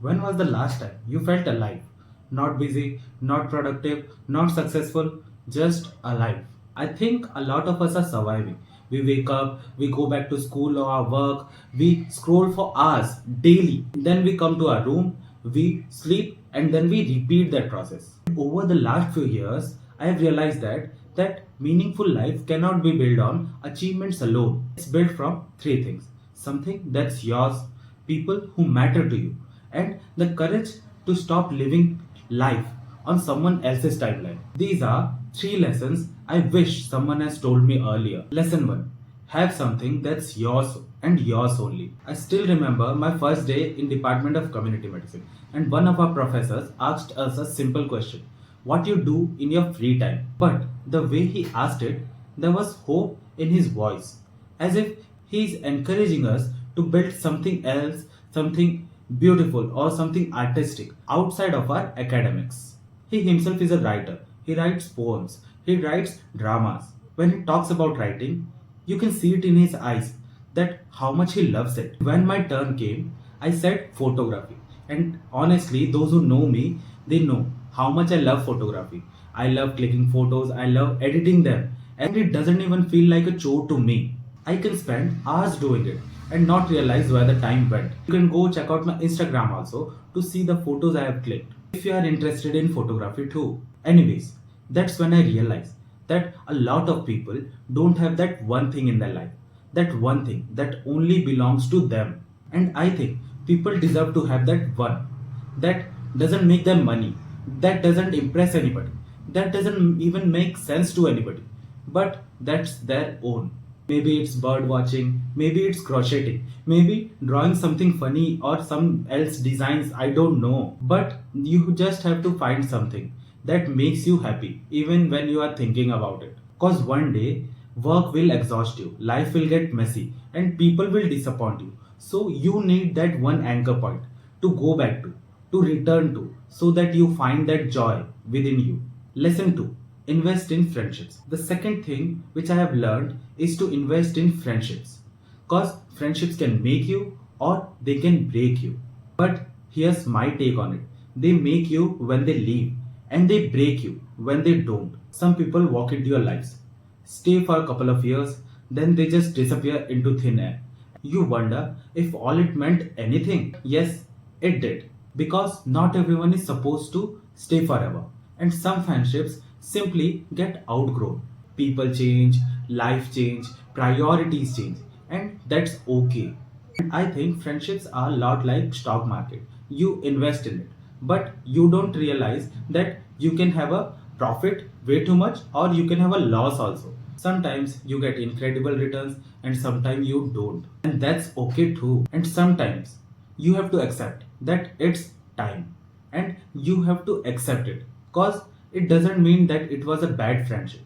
When was the last time you felt alive? Not busy, not productive, not successful, just alive. I think a lot of us are surviving. We wake up, we go back to school or our work, we scroll for hours daily. Then we come to our room, we sleep, and then we repeat that process. Over the last few years, I have realized that meaningful life cannot be built on achievements alone. It's built from three things: something that's yours, people who matter to you, and the courage to stop living life on someone else's timeline. These are three lessons I wish someone has told me earlier. Lesson 1: have something that's yours and yours only. I still remember my first day in Department of Community Medicine, and one of our professors asked us a simple question: what you do in your free time? But the way he asked it, there was hope in his voice, as if he is encouraging us to build something else, something beautiful or something artistic outside of our academics. He himself is a writer. He writes poems. He writes dramas. When he talks about writing, you can see it in his eyes that how much he loves it. When my turn came, I said photography. And honestly, those who know me, they know how much I love photography. I love clicking photos, I love editing them, and it doesn't even feel like a chore to me. I can spend hours doing it and not realize where the time went. You can go check out my Instagram also to see the photos I have clicked if you are interested in photography too. Anyways, that's when I realized that a lot of people don't have that one thing in their life, that one thing that only belongs to them. And I think people deserve to have that one that doesn't make them money, that doesn't impress anybody, that doesn't even make sense to anybody, but that's their own. Maybe it's bird watching, maybe it's crocheting, maybe drawing something funny or some else designs, I don't know. But you just have to find something that makes you happy even when you are thinking about it. Cause one day work will exhaust you, life will get messy, and people will disappoint you. So you need that one anchor point to go back to return to, so that you find that joy within you. Lesson 2: invest in friendships. The second thing which I have learned is to invest in friendships. Because friendships can make you or they can break you. But here's my take on it: they make you when they leave, and they break you when they don't. Some people walk into your lives, stay for a couple of years, then they just disappear into thin air. You wonder if all it meant anything. Yes, it did. Because not everyone is supposed to stay forever. And some friendships simply get outgrown. People change, life change, priorities change, and that's okay. And I think friendships are a lot like stock market. You invest in it, but you don't realize that you can have a profit way too much or you can have a loss also. Sometimes you get incredible returns and sometimes you don't. And that's okay too. And sometimes you have to accept that it's time and you have to accept it, because it doesn't mean that it was a bad friendship.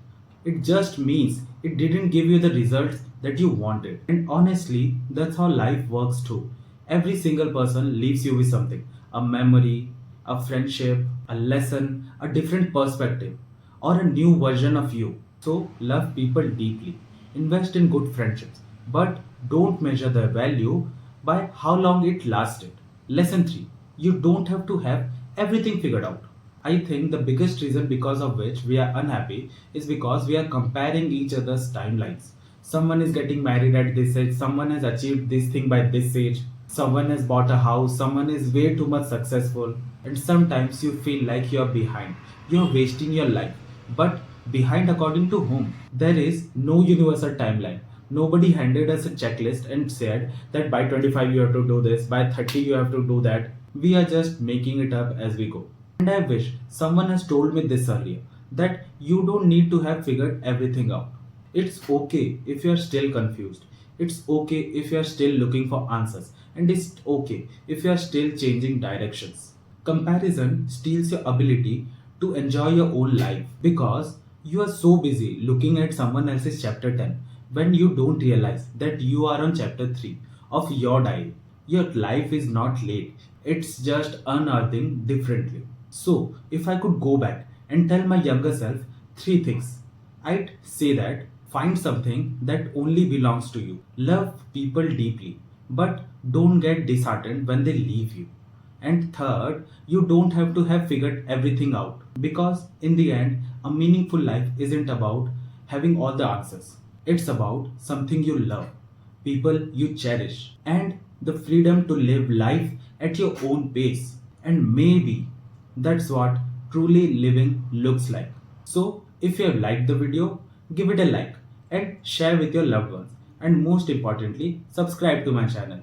It just means it didn't give you the results that you wanted. And honestly, that's how life works too. Every single person leaves you with something: a memory, a friendship, a lesson, a different perspective, or a new version of you. So, love people deeply, invest in good friendships, but don't measure their value by how long it lasted. Lesson 3: you don't have to have everything figured out. I think the biggest reason because of which we are unhappy is because we are comparing each other's timelines. Someone is getting married at this age, someone has achieved this thing by this age, someone has bought a house, someone is way too much successful, and sometimes you feel like you're behind. You're wasting your life. But behind according to whom? There is no universal timeline. Nobody handed us a checklist and said that by 25 you have to do this, by 30 you have to do that. We are just making it up as we go. And I wish someone has told me this earlier, that you don't need to have figured everything out. It's okay if you're still confused. It's okay if you're still looking for answers. And it's okay if you're still changing directions. Comparison steals your ability to enjoy your own life, because you are so busy looking at someone else's chapter 10 when you don't realize that you are on chapter 3 of your diary. Your life is not late, it's just unearthing differently. So, if I could go back and tell my younger self three things, I'd say that: find something that only belongs to you, love people deeply, but don't get disheartened when they leave you, And third, you don't have to have figured everything out. Because in the end, a meaningful life isn't about having all the answers. It's about something you love, people you cherish, and the freedom to live life at your own pace. And maybe that's what truly living looks like. So, if you have liked the video, give it a like and share with your loved ones. And most importantly, subscribe to my channel.